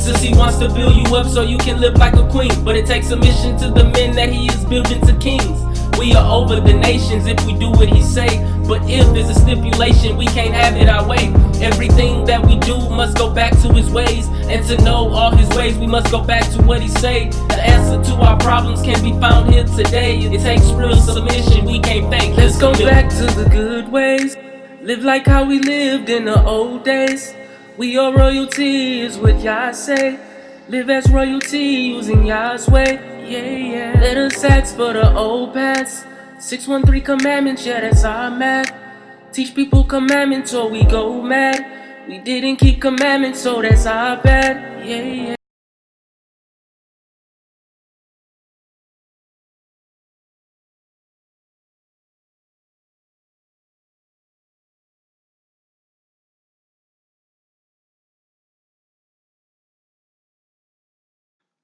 Jesus, he wants to build you up so you can live like a queen. But it takes submission to the men that he is building to kings. We are over the nations if we do what he say. But if there's a stipulation, we can't have it our way. Everything that we do must go back to his ways. And to know all his ways, we must go back to what he say. The answer to our problems can be found here today. It takes real submission, we can't fake. Let's go back to the good ways. Live like how we lived in the old days. We are royalty is what Yah say. Live as royalty using Yah's way. Yeah, yeah. Let us ask for the old past. 613 commandments, yeah, that's our math. Teach people commandments or we go mad. We didn't keep commandments, so that's our bad. Yeah, yeah.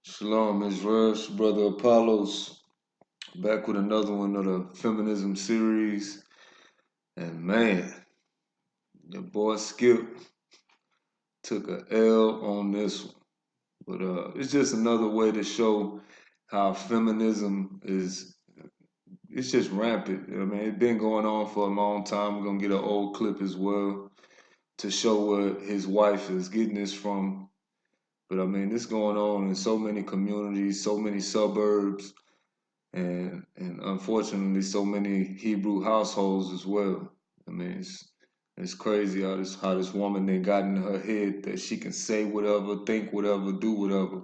Shalom, Israel. It's your brother Apollos, back with another one of the Feminism series. And man, your boy Skip took a L on this one. But it's just another way to show how feminism is, it's just rampant. I mean, it's been going on for a long time. We're going to get an old clip as well to show where his wife is getting this from. But I mean, this going on in so many communities, so many suburbs, and unfortunately so many Hebrew households as well. I mean, it's crazy how this woman then got in her head that she can say whatever, think whatever, do whatever.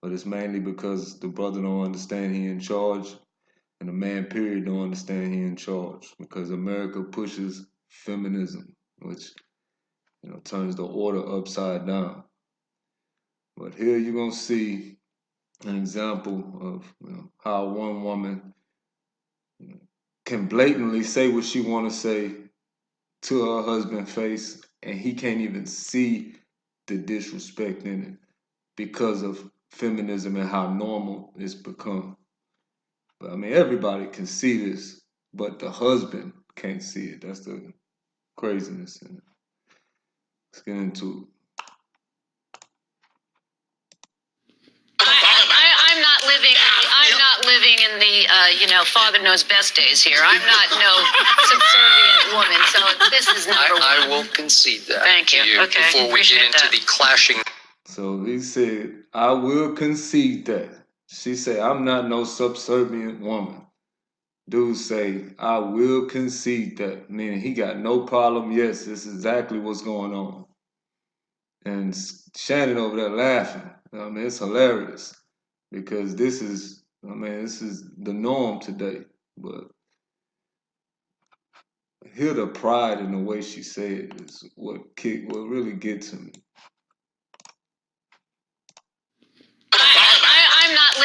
But it's mainly because the brother don't understand he in charge, and the man period don't understand he in charge. Because America pushes feminism, which turns the order upside down. But here you're gonna see an example of how one woman can blatantly say what she want to say to her husband's face, and he can't even see the disrespect in it because of feminism and how normal it's become. But I mean, everybody can see this, but the husband can't see it. That's the craziness in it. Let's get into it. I'm not living in the father knows best days here. I'm not no subservient woman, so this is number one. I will concede that. Thank you. Okay. Before we get into the clashing. So he said, I will concede that. She said, I'm not no subservient woman. Dude say, I will concede that. Meaning he got no problem. Yes, this is exactly what's going on. And Shannon over there laughing. I mean, it's hilarious because this is the norm today. But hear the pride in the way she said it is what really gets me. I'm not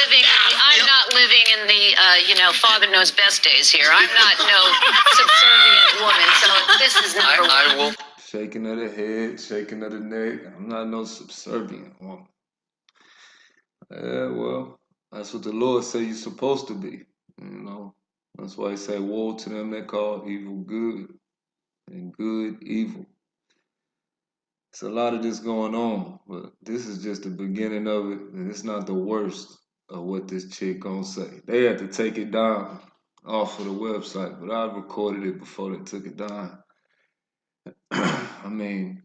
living in the father knows best days here. I'm not no subservient woman, so this is number one. I will. Shaking of the head, shaking of the neck. I'm not no subservient woman. Yeah, well, that's what the Lord say you're supposed to be. That's why he say, woe to them that call evil good and good evil. It's a lot of this going on, but this is just the beginning of it, and it's not the worst of what this chick gonna say. They had to take it down off of the website, but I recorded it before they took it down. I mean,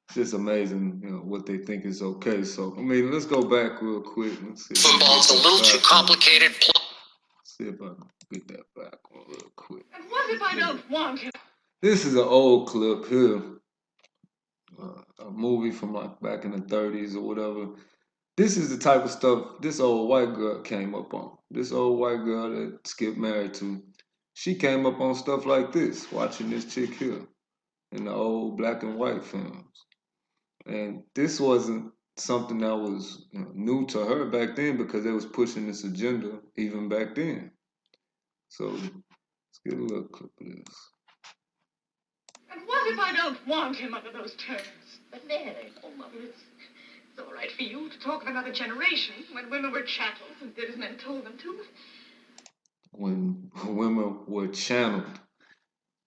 it's just amazing, what they think is okay. So, I mean, let's go back real quick. Let's see. Football's a little too complicated. See if I can get that back on real quick. And what if I don't want him? This is an old clip here. A movie from like back in the 30s or whatever. This is the type of stuff this old white girl came up on. This old white girl that Skip married to, she came up on stuff like this, watching this chick here in the old black and white films. And this wasn't something that was new to her back then because they was pushing this agenda even back then. So let's get a little clip of this. And what if I don't want him under those terms? But Mary, oh, Mother, it's all right for you to talk of another generation when women were chattels and did as men told them to. When women were channeled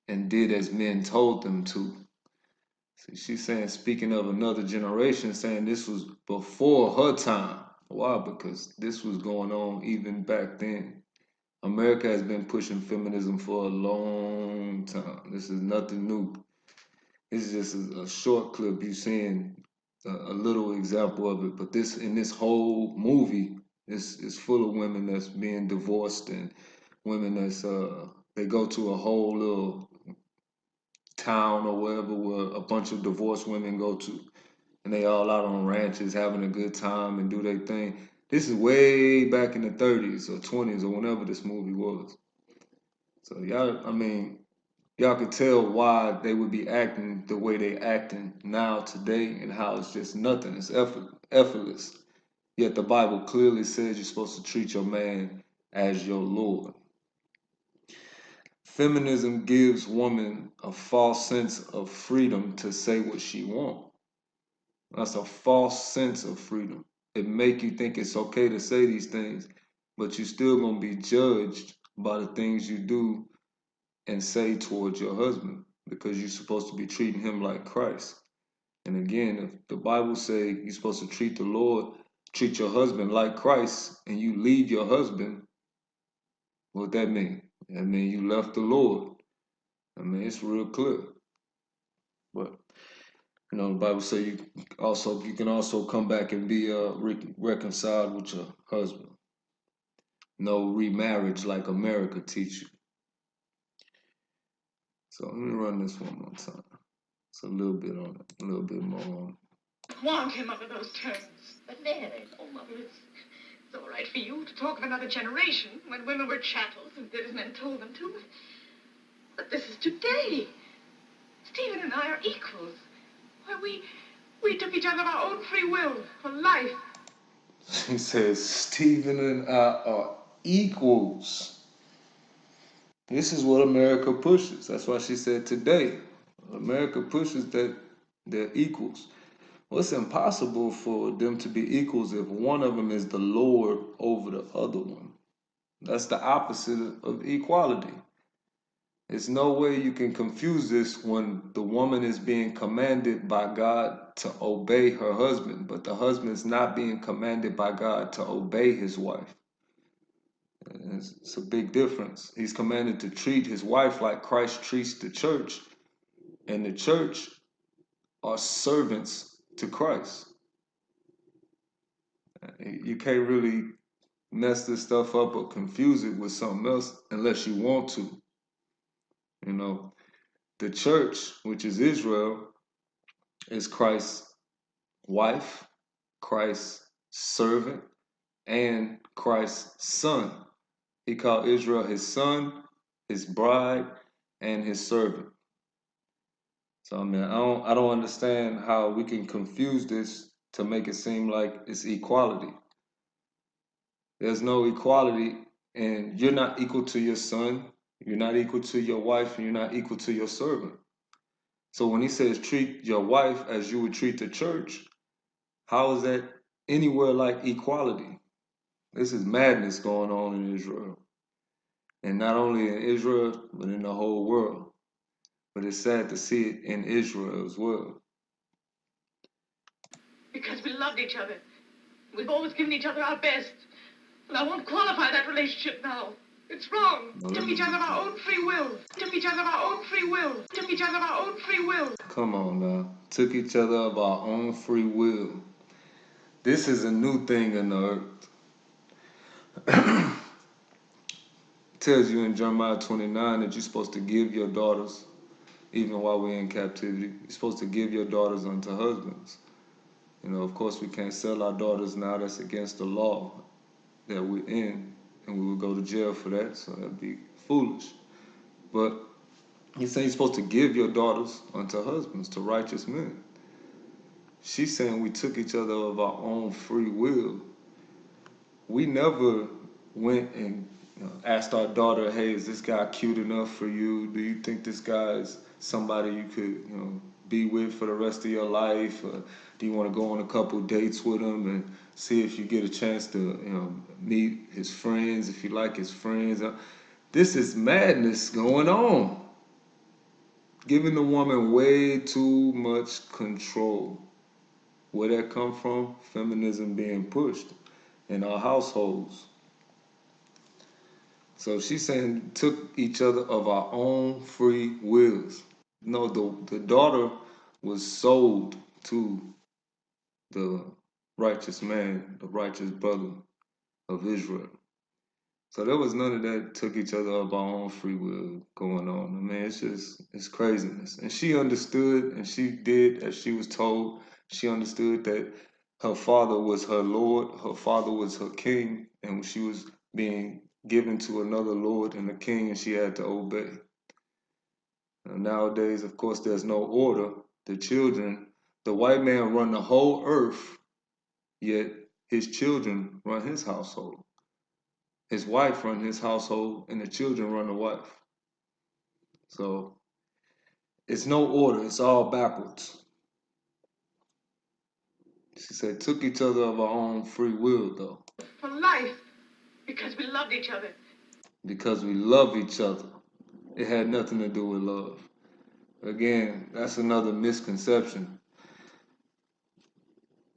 and did as men told them to. See, she's saying, speaking of another generation, saying this was before her time. Why? Because this was going on even back then. America has been pushing feminism for a long time. This is nothing new. This is just a short clip. You seeing a little example of it, but this in this whole movie is full of women that's being divorced and women that's they go to a whole little town or wherever where a bunch of divorced women go to, and they all out on ranches having a good time and do their thing. This is way back in the 30s or 20s or whenever this movie was. So y'all, I mean, y'all could tell why they would be acting the way they acting now today and how it's just nothing. It's effortless. Yet the Bible clearly says you're supposed to treat your man as your Lord. Feminism gives woman a false sense of freedom to say what she wants. That's a false sense of freedom. It make you think it's okay to say these things, but you're still gonna be judged by the things you do and say towards your husband because you're supposed to be treating him like Christ. And again, if the Bible say you're supposed to treat the Lord, treat your husband like Christ, and you leave your husband, what that mean? That mean you left the Lord. I mean, it's real clear. But the Bible say you can also come back and be reconciled with your husband. No remarriage like America teach you. So let me run this one more time. It's a little bit on it, a little bit more on it. Want him under those terms. But Mary, oh, Mother, it's all right for you to talk of another generation when women were chattels and did as men told them to. But this is today. Stephen and I are equals. Why, we took each other of our own free will for life. He says, Stephen and I are equals. This is what America pushes. That's why she said today. America pushes that they're equals. Well, it's impossible for them to be equals if one of them is the Lord over the other one. That's the opposite of equality. There's no way you can confuse this when the woman is being commanded by God to obey her husband, but the husband is not being commanded by God to obey his wife. It's a big difference. He's commanded to treat his wife like Christ treats the church, and the church are servants to Christ. You can't really mess this stuff up or confuse it with something else unless you want to. The church, which is Israel, is Christ's wife, Christ's servant, and Christ's son. He called Israel his son, his bride, and his servant. So I mean, I don't understand how we can confuse this to make it seem like it's equality. There's no equality, and you're not equal to your son, you're not equal to your wife, and you're not equal to your servant. So when he says treat your wife as you would treat the church, how is that anywhere like equality? This is madness going on in Israel. And not only in Israel, but in the whole world. But it's sad to see it in Israel as well. Because we loved each other. We've always given each other our best. And I won't qualify that relationship now. It's wrong. Took each other of our own free will. Took each other of our own free will. Took each other of our own free will. Come on now. Took each other of our own free will. This is a new thing in the earth. It tells you in Jeremiah 29 that you're supposed to give your daughters, even while we're in captivity, you're supposed to give your daughters unto husbands. Of course, we can't sell our daughters now. That's against the law that we're in, and we would go to jail for that, so that'd be foolish. But he's saying you're supposed to give your daughters unto husbands, to righteous men. She's saying we took each other of our own free will. We never went and asked our daughter, hey, is this guy cute enough for you? Do you think this guy is somebody you could be with for the rest of your life? Do you want to go on a couple dates with him and see if you get a chance to meet his friends, if you like his friends? This is madness going on. giving the woman way too much control. Where that come from? Feminism being pushed in our households. So she's saying took each other of our own free wills. No, the daughter was sold to the righteous man, the righteous brother of Israel. So there was none of that took each other of our own free will going on. I mean, it's craziness. And she understood and she did as she was told. She understood that her father was her Lord, her father was her king, and she was being given to another Lord and a king, and she had to obey. And nowadays, of course, there's no order. The children, the white man run the whole earth, yet his children run his household. His wife run his household, and the children run the wife. So it's no order. It's all backwards. She said, took each other of our own free will, though. For life. Because we loved each other. Because we love each other. It had nothing to do with love. Again, that's another misconception.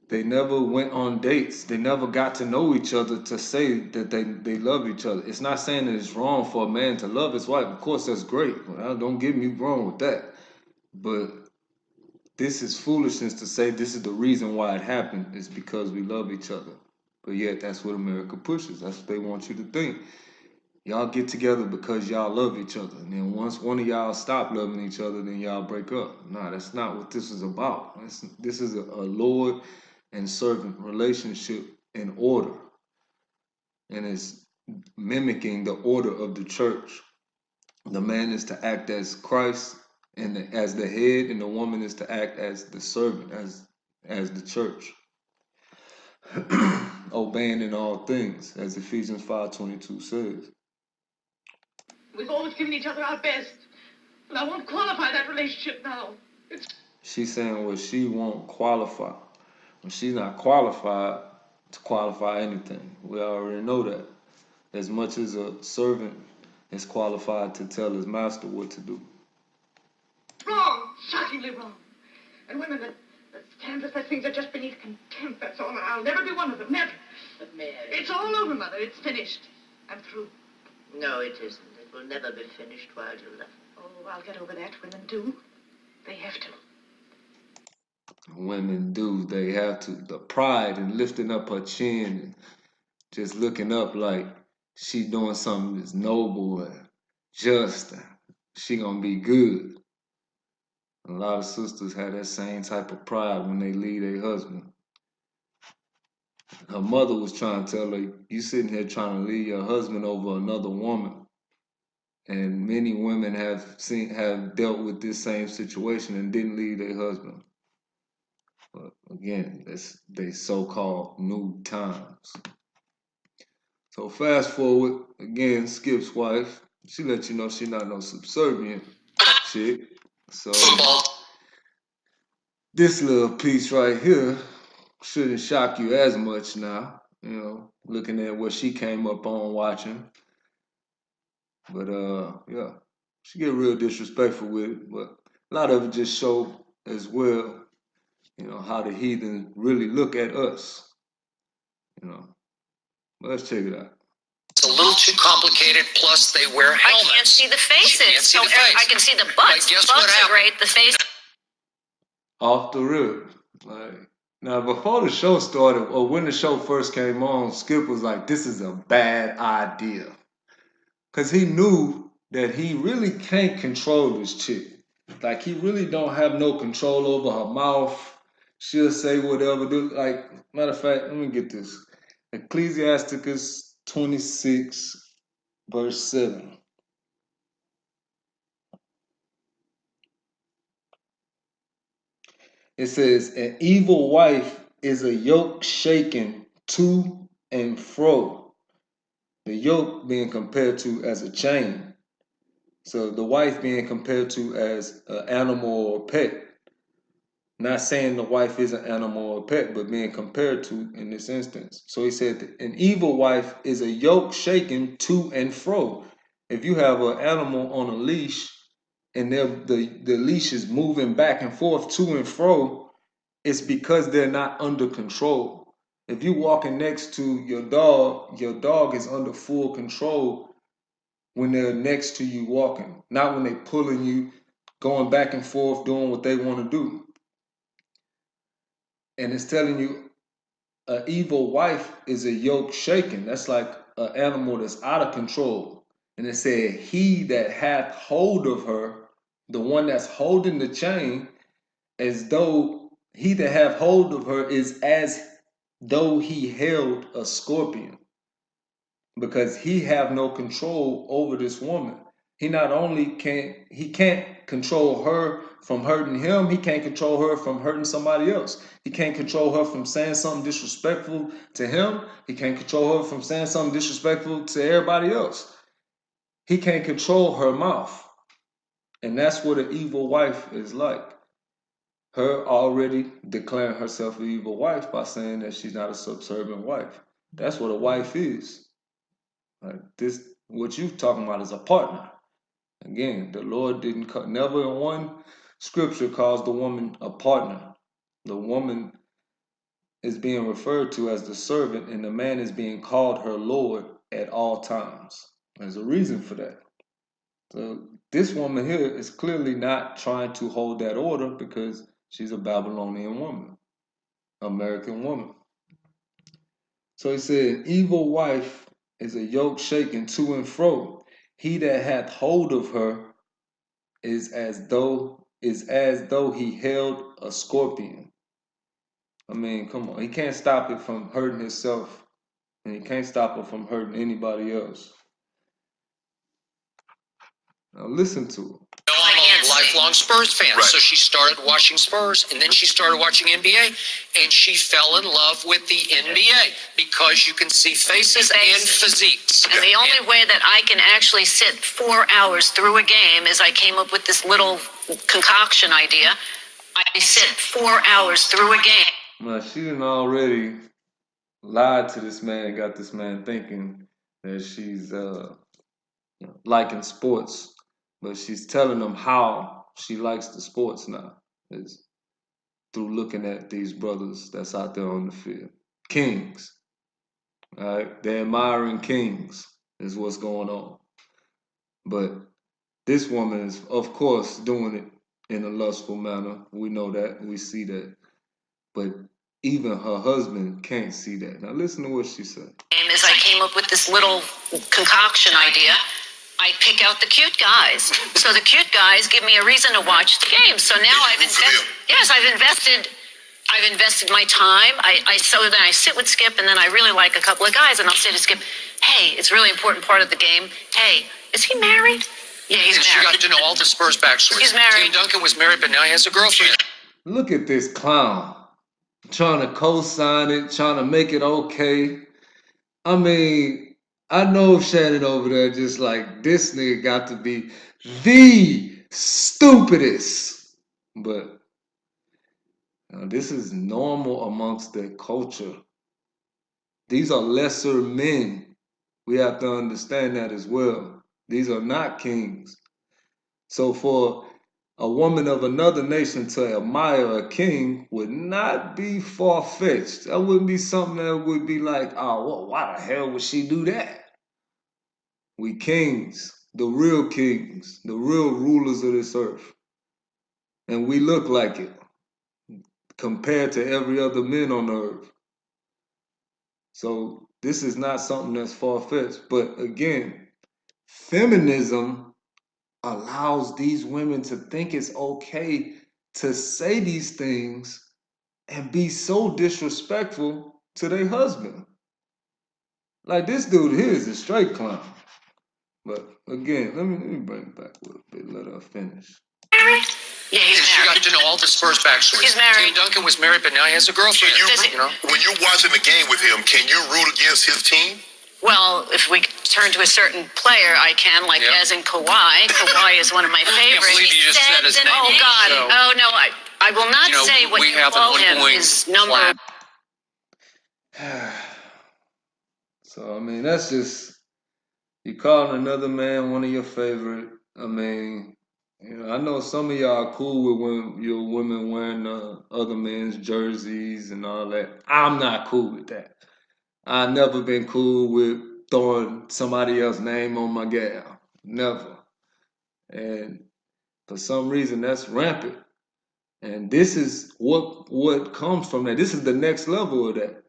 They never went on dates. They never got to know each other to say that they love each other. It's not saying that it's wrong for a man to love his wife. Of course, that's great. Don't get me wrong with that. But this is foolishness to say this is the reason why it happened is because we love each other. But yet that's what America pushes. That's what they want you to think. Y'all get together because y'all love each other. And then once one of y'all stop loving each other, then y'all break up. No, that's not what this is about. This is a Lord and servant relationship in order. And it's mimicking the order of the church. The man is to act as Christ and as the head, and the woman is to act as the servant, as the church. Obeying in all things, as Ephesians 5:22 says. We've always given each other our best. But I won't qualify that relationship now. She's saying, well, she won't qualify. Well, she's not qualified to qualify anything. We already know that. As much as a servant is qualified to tell his master what to do. Wrong. Shockingly wrong. And women that stand for such things are just beneath contempt, that's all. I'll never be one of them. Never. But Mary... It's all over, Mother. It's finished. I'm through. No, it isn't. It will never be finished while you love. Oh, I'll get over that. Women do. They have to. Women do. They have to. The pride and lifting up her chin and just looking up like she doing something that's noble and just. And she gonna be good. A lot of sisters have that same type of pride when they leave their husband. Her mother was trying to tell her, you sitting here trying to leave your husband over another woman. And many women have dealt with this same situation and didn't leave their husband. But again, that's they so-called new times. So fast forward, again, Skip's wife, she let you know she not no subservient chick. So this little piece right here shouldn't shock you as much now, looking at what she came up on watching. But yeah, she get real disrespectful with it, but a lot of it just show as well, how the heathen really look at us. Let's check it out. It's a little too complicated, plus they wear helmets. I can't see the faces. You can't see the face. I can see the butts. Like, guess The what butts are happened? great. The face. Off the rip. Now before the show started, or when the show first came on, Skip was like, this is a bad idea. Because he knew that he really can't control this chick. Like, he really don't have no control over her mouth. She'll say whatever. Matter of fact, let me get this. Ecclesiasticus 26, verse 7. It says, an evil wife is a yoke shaken to and fro. The yoke being compared to as a chain. So the wife being compared to as an animal or a pet. Not saying the wife is an animal or a pet, but being compared to in this instance. So he said that an evil wife is a yoke shaken to and fro. If you have an animal on a leash and the leash is moving back and forth to and fro, it's because they're not under control. If you're walking next to your dog is under full control when they're next to you walking, not when they pulling you, going back and forth, doing what they want to do. And it's telling you an evil wife is a yoke shaken. That's like an animal that's out of control. And it said, he that hath hold of her, the one that's holding the chain, as though he that hath hold of her is as though he held a scorpion, because he have no control over this woman. He not only can't control her from hurting him, he can't control her from hurting somebody else. He can't control her from saying something disrespectful to him. He can't control her from saying something disrespectful to everybody else. He can't control her mouth. And that's what an evil wife is like. Her already declaring herself an evil wife by saying that she's not a subservient wife. That's what a wife is. Like this, what you talking about is a partner. Again, the Lord didn't never in one scripture calls the woman a partner. The woman is being referred to as the servant, and the man is being called her Lord at all times. There's a reason for that. So this woman here is clearly not trying to hold that order because she's a Babylonian woman, American woman. So he said, evil wife is a yoke shaken to and fro. He that hath hold of her is as though he held a scorpion. I mean, come on. He can't stop it from hurting himself, and he can't stop it from hurting anybody else. Now listen to him. I'm a lifelong Spurs fan, so she started watching Spurs, and then she started watching NBA, and she fell in love with the NBA because you can see faces and physiques. And the only way that I can actually sit 4 hours through a game is I came up with this little concoction idea. I sit 4 hours through a game. Now, she done already lied to this man and got this man thinking that she's liking sports, but she's telling him how she likes the sports now. Is through looking at these brothers that's out there on the field. Kings. All right? They're admiring kings is what's going on. But this woman is, of course, doing it in a lustful manner. We know that. We see that. But even her husband can't see that. Now listen to what she said. As I came up with this little concoction idea, I pick out the cute guys. So the cute guys give me a reason to watch the game. So now I've invested my time. So then I sit with Skip, and then I really like a couple of guys, and I'll say to Skip, hey, it's a really important part of the game. Hey, is he married? Yeah, he's married. She got to know all the Spurs backstories. He's married. Tim Duncan was married, but now he has a girlfriend. Look at this clown. Trying to co-sign it, trying to make it okay. I mean, I know Shannon over there just like, this nigga got to be the stupidest. But this is normal amongst their culture. These are lesser men. We have to understand that as well. These are not kings. So for a woman of another nation to admire a king would not be far-fetched. That wouldn't be something that would be like, oh, well, why the hell would she do that? We kings, the real rulers of this earth. And we look like it compared to every other man on earth. So this is not something that's far-fetched. But again, feminism allows these women to think it's okay to say these things and be so disrespectful to their husband. Like this dude here is a straight clown. But again, let me bring it back a little bit. Let her finish. Yeah, he's She married. got to know all the Spurs backstories. He's married. Tim Duncan was married, but now he has a girlfriend. When you're watching the game with him, can you root against his team? Well, if we turn to a certain player, I can, like as in Kawhi. Kawhi is one of my I can't favorites. believe you just said his name. Oh, God. So, Oh, no, I will not say what we you have call an him ongoing is number. So I mean, that's just you calling another man one of your favorite. I mean, You know, I know some of y'all cool with when your women wearing other men's jerseys and all that. I'm not cool with that. I've never been cool with throwing somebody else's name on my gal. Never. And for some reason, that's rampant. And this is what comes from that. This is the next level of that.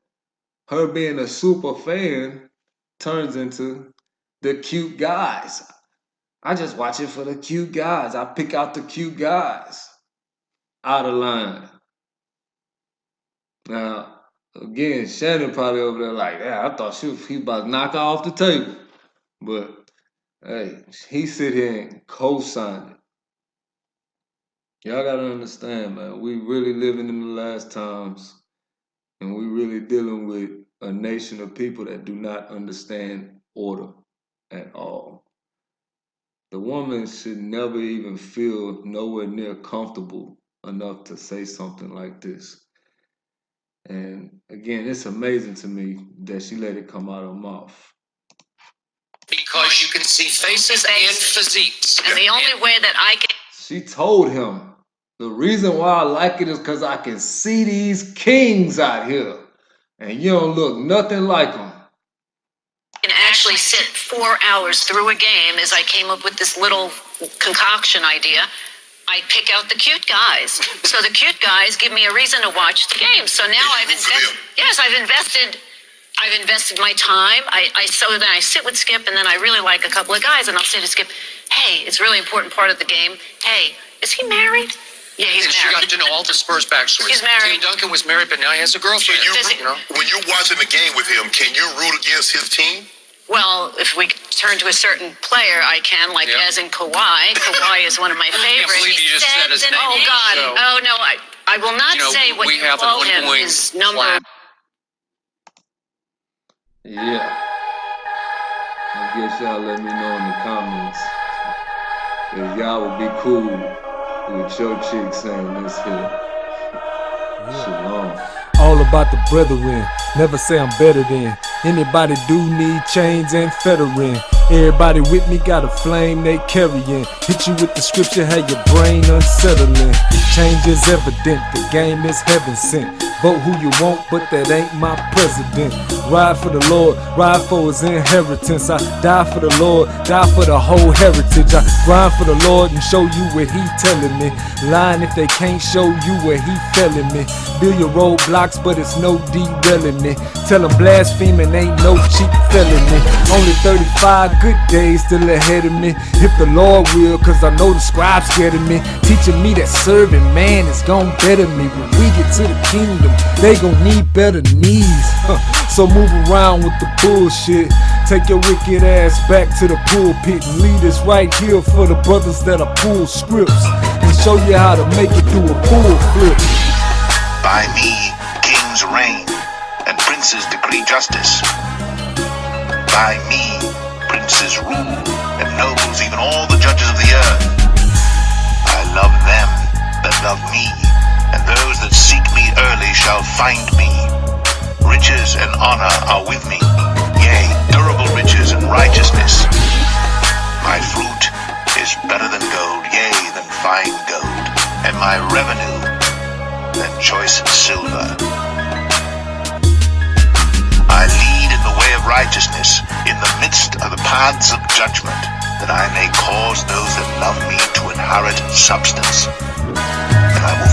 Her being a super fan turns into the cute guys. I just watch it for the cute guys. I pick out the cute guys. Out of line. Now, again, Shannon probably over there like, yeah, I thought he about to knock her off the table. But hey, he sit here and co-signed it. Y'all gotta understand, man. We really living in the last times, and we really dealing with a nation of people that do not understand order at all. The woman should never even feel nowhere near comfortable enough to say something like this. And again, it's amazing to me that she let it come out of her mouth. Because you can see faces and physiques. And the only way that I can She told him, the reason why I like it is because I can see these kings out here. And you don't look nothing like them. actually sit 4 hours through a game is I came up with this little concoction idea. I pick out the cute guys. So the cute guys give me a reason to watch the game. So now I've invested my time. So then I sit with Skip, and then I really like a couple of guys, and I'll say to Skip, hey, it's a really important part of the game. Hey, is he married? Yeah, he's And she married. got to know all the Spurs backstories. He's married. Tim Duncan was married, but now he has a girlfriend. When you're watching the game with him, can you root against his team? Well, if we turn to a certain player, I can, like as in Kawhi. Kawhi is one of my I can't favorites. believe you just said his name. Oh, God. So, Oh, no, I will not say what we you have call an him ongoing is number. class. Yeah. I guess y'all let me know in the comments if y'all would be cool with your chick saying this here. Shalom. All about the brethren, never say I'm better than. Anybody do need chains and fettering. Everybody with me got a flame they carrying. Hit you with the scripture, have your brain unsettling. Change is evident, the game is heaven sent. Vote who you want, but that ain't my president. Ride for the Lord, ride for his inheritance. I die for the Lord, die for the whole heritage. I grind for the Lord and show you what he telling me. Lying if they can't show you where he felling me. Build your roadblocks, but it's no derailing me. Tell them blaspheming ain't no cheap felony. Only 35 good days still ahead of me. If the Lord will, cause I know the scribes scared of me. Teaching me that serving man is gon' better me. When we get to the kingdom, they gon' need better knees. So move around with the bullshit. Take your wicked ass back to the pulpit and lead us right here for the brothers that are pull scripts and show you how to make it through a full flip. By me, kings reign, and princes decree justice. By me, princes rule, and nobles, even all the judges of the earth. I love them that love me, and those that seek me early shall find me. Riches and honor are with me, yea, durable riches and righteousness. My fruit is better than gold, yea, than fine gold, and my revenue than choice silver. I lead in the way of righteousness, in the midst of the paths of judgment, that I may cause those that love me to inherit substance. And I will